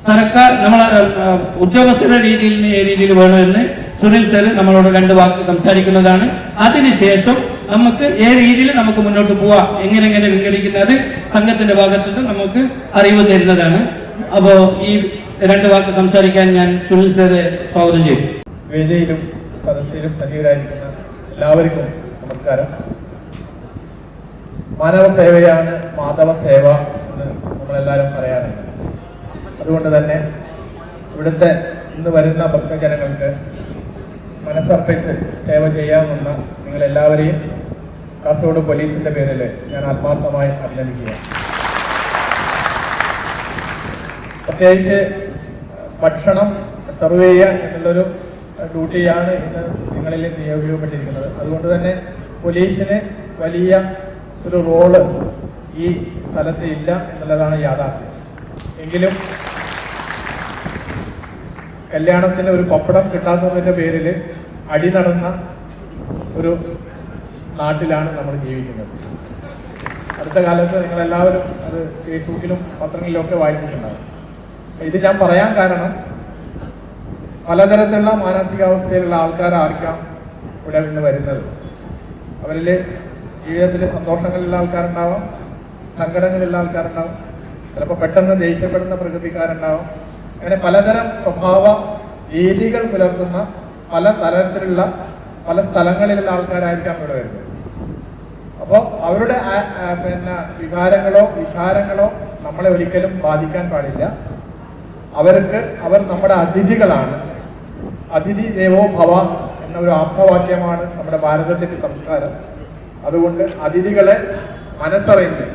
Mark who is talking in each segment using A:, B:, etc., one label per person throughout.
A: സർക്കാർ നമ്മളെ ഉദ്യോഗസ്ഥരുടെ രീതിയിൽ വേണമെന്ന് സുനിൽ സർ നമ്മളോട് 2 വാക്ക് സംസാരിക്കുന്നതാണ്. അതിനുശേഷം നമുക്ക് രീതിയിൽ നമുക്ക് മുന്നോട്ട് പോവാം, എങ്ങനെ വിഘടിക്കുന്നത് സംഘത്തിന്റെ ഭാഗത്തുനിന്ന് നമുക്ക് അറിവ് തരുന്നതാണ്. അപ്പോൾ ഈ 2 വാക്ക് സംസാരിക്കാൻ ഞാൻ സുനിൽ സാറെ സ്വാഗതം ചെയ്യും.
B: വേദിയിലും സദസ്സിലും സജീവരായിരിക്കുന്ന എല്ലാവർക്കും നമസ്കാരം. മാനവ സേവയാണ് മാധവ സേവ എന്ന് നമ്മളെല്ലാവരും പറയാറുണ്ട്. അതുകൊണ്ട് തന്നെ ഇവിടുത്തെ ഇന്ന് വരുന്ന ഭക്തജനങ്ങൾക്ക് മനസ്സർപ്പിച്ച് സേവ ചെയ്യാമെന്ന നിങ്ങളെല്ലാവരെയും കാസർഗോഡ് പോലീസിൻ്റെ പേരിൽ ഞാൻ ആത്മാർത്ഥമായി അഭിനന്ദിക്കുകയാണ്. പ്രത്യേകിച്ച് ഭക്ഷണം സെർവ് ചെയ്യുക എന്നുള്ളൊരു ഡ്യൂട്ടിയാണ് ഇന്ന് നിങ്ങളിൽ നിയോഗിക്കപ്പെട്ടിരിക്കുന്നത്. അതുകൊണ്ട് തന്നെ പോലീസിന് വലിയ ഒരു റോള് ഈ സ്ഥലത്ത് ഇല്ല എന്നുള്ളതാണ് യാഥാർത്ഥ്യം. എങ്കിലും കല്യാണത്തിന് ഒരു പപ്പടം കിട്ടാത്തതിൻ്റെ പേരിൽ അടി നടന്ന ഒരു നാട്ടിലാണ് നമ്മൾ ജീവിക്കുന്നത്. അടുത്ത കാലത്ത് നിങ്ങളെല്ലാവരും അത് ഫേസ്ബുക്കിലും പത്രങ്ങളിലും ഒക്കെ വായിച്ചിട്ടുണ്ടാകും. ഇത് ഞാൻ പറയാൻ കാരണം പലതരത്തിലുള്ള മാനസികാവസ്ഥയിലുള്ള ആൾക്കാരായിരിക്കാം ഇവിടെ നിന്ന് വരുന്നത്. അവരിൽ ജീവിതത്തിൽ സന്തോഷങ്ങളുള്ള ആൾക്കാരുണ്ടാവാം, സങ്കടങ്ങളുള്ള ആൾക്കാരുണ്ടാവും, ചിലപ്പോൾ പെട്ടെന്ന് ദേഷ്യപ്പെടുന്ന പ്രകൃതിക്കാരുണ്ടാവും. അങ്ങനെ പലതരം സ്വഭാവ രീതികൾ പുലർത്തുന്ന പല തരത്തിലുള്ള പല സ്ഥലങ്ങളിലുള്ള ആൾക്കാരായിരിക്കാം ഇവിടെ വരുന്നത്. അപ്പോൾ അവരുടെ വികാരങ്ങളോ വിചാരങ്ങളോ നമ്മളെ ഒരിക്കലും ബാധിക്കാൻ പാടില്ല. അവർ നമ്മുടെ അതിഥികളാണ്. അതിഥി ദേവോ ഭവ എന്ന ഒരു ആപ്തവാക്യമാണ് നമ്മുടെ ഭാരതത്തിൻ്റെ സംസ്കാരം. അതുകൊണ്ട് അതിഥികളെ മനസ്സറിഞ്ഞ്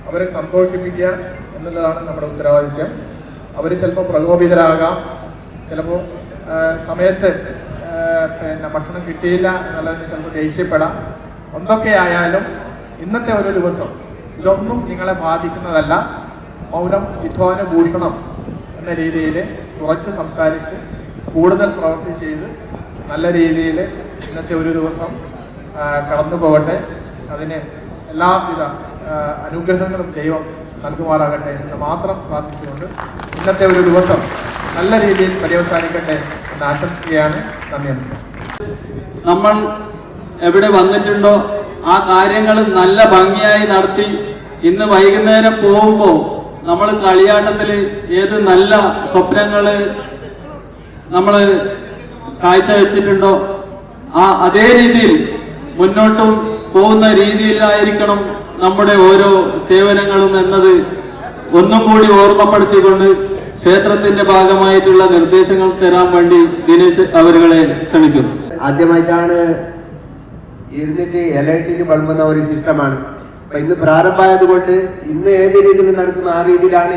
B: അവരെ സന്തോഷിപ്പിക്കുക എന്നുള്ളതാണ് നമ്മുടെ ഉത്തരവാദിത്യം. അവർ ചിലപ്പോൾ പ്രകോപിതരാകാം, ചിലപ്പോൾ സമയത്ത് ഭക്ഷണം കിട്ടിയില്ല എന്നുള്ളതിന് ചിലപ്പോൾ ദേഷ്യപ്പെടാം. എന്തൊക്കെ ആയാലും ഇന്നത്തെ ഒരു ദിവസം ഇതൊന്നും നിങ്ങളെ ബാധിക്കുന്നതല്ല. മൗനം വിദ്വാനുഭൂഷണം എന്ന രീതിയിൽ കുറച്ച് സംസാരിച്ച് കൂടുതൽ പ്രവൃത്തി ചെയ്ത് നല്ല രീതിയിൽ ഇന്നത്തെ ഒരു ദിവസം കടന്നു പോകട്ടെ. അതിന് എല്ലാവിധ അനുഗ്രഹങ്ങളും ദൈവം നൽകുമാറാകട്ടെ എന്ന് മാത്രം പ്രാർത്ഥിച്ചുകൊണ്ട് ഇന്നത്തെ ഒരു ദിവസം നല്ല രീതിയിൽ പര്യവസാനിക്കട്ടെ എന്ന് ആശംസിക്കുകയാണ്. നന്ദി, നമസ്കാരം.
C: നമ്മൾ എവിടെ വന്നിട്ടുണ്ടോ ആ കാര്യങ്ങൾ നല്ല ഭംഗിയായി നടത്തി ഇന്ന് വൈകുന്നേരം പോകുമ്പോൾ നമ്മൾ കളിയാട്ടത്തിൽ ഏത് നല്ല സ്വപ്നങ്ങൾ നമ്മൾ കാഴ്ചവെച്ചിട്ടുണ്ടോ അതേ രീതിയിൽ മുന്നോട്ടും പോകുന്ന രീതിയിലായിരിക്കണം നമ്മുടെ ഓരോ സേവനങ്ങളും എന്നത് ഒന്നും കൂടി ഓർമ്മപ്പെടുത്തിക്കൊണ്ട് ക്ഷേത്രത്തിന്റെ ഭാഗമായിട്ടുള്ള നിർദ്ദേശങ്ങൾ തരാൻ വേണ്ടി ദിനേശ് അവരുകളെ ക്ഷണിക്കുന്നു.
D: ആദ്യമായിട്ടാണ് ഇരുന്നിട്ട് LIT വളർന്ന ഒരു സിസ്റ്റമാണ്. അപ്പൊ ഇന്ന് പ്രാരംഭമായത് കൊണ്ട് ഇന്ന് ഏത് രീതിയിൽ നടക്കുന്ന ആ രീതിയിലാണ്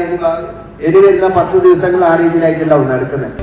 D: ഇനി വരുന്ന 10 ദിവസങ്ങൾ ആ രീതിയിലായിട്ടുണ്ടാവും നടക്കുന്നത്.